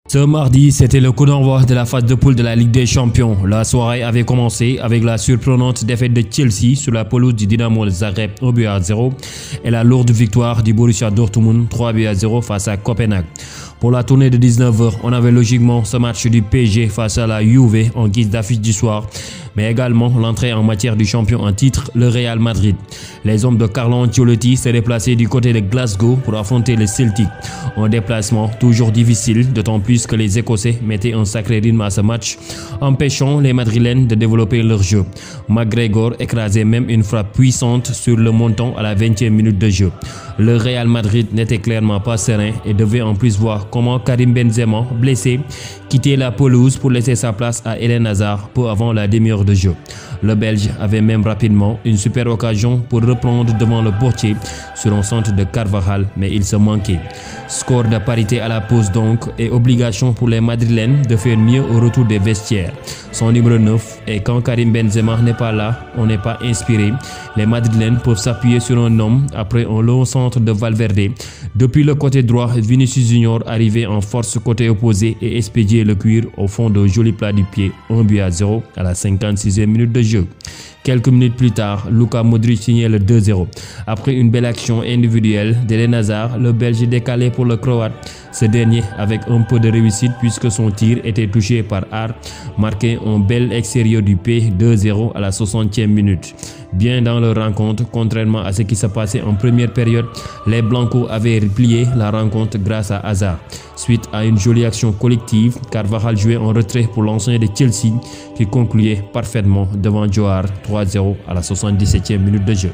Ce mardi, c'était le coup d'envoi de la phase de poule de la Ligue des Champions. La soirée avait commencé avec la surprenante défaite de Chelsea sur la pelouse du Dynamo Zagreb 1-0 et la lourde victoire du Borussia Dortmund 3-0 face à Copenhague. Pour la tournée de 19h, on avait logiquement ce match du PSG face à la Juve en guise d'affiche du soir, mais également l'entrée en matière du champion en titre, le Real Madrid. Les hommes de Carlo Ancelotti s'est déplacés du côté de Glasgow pour affronter le Celtic. Un déplacement toujours difficile, d'autant plus que les Écossais mettaient un sacré rythme à ce match, empêchant les Madrilènes de développer leur jeu. McGregor écrasait même une frappe puissante sur le montant à la 20e minute de jeu. Le Real Madrid n'était clairement pas serein et devait en plus voir comment Karim Benzema, blessé, quittait la pelouse pour laisser sa place à Eden Hazard peu avant la demi-heure de jeu. Le Belge avait même rapidement une super occasion pour reprendre devant le portier sur un centre de Carvajal, mais il se manquait. Score de parité à la pause donc et obligation pour les Madrilènes de faire mieux au retour des vestiaires. Son numéro 9, et quand Karim Benzema n'est pas là, on n'est pas inspiré. Les Madrilènes peuvent s'appuyer sur un homme après un long centre de Valverde. Depuis le côté droit, Vinicius Junior arrivait en force côté opposé et expédiait le cuir au fond de joli plat du pied 1-0 à la 56e minute de jeu. Quelques minutes plus tard, Luka Modric signait le 2-0. Après une belle action individuelle d'Eden Hazard, le Belge décalé pour le Croate. Ce dernier, avec un peu de réussite puisque son tir était touché par Hart, marquait un bel extérieur du pied 2-0 à la 60e minute. Bien dans leur rencontre, contrairement à ce qui se passait en première période, les Blancos avaient replié la rencontre grâce à Hazard. Suite à une jolie action collective, Carvajal jouait en retrait pour l'ancien de Chelsea qui concluait parfaitement devant Johar 3-0 à la 77e minute de jeu.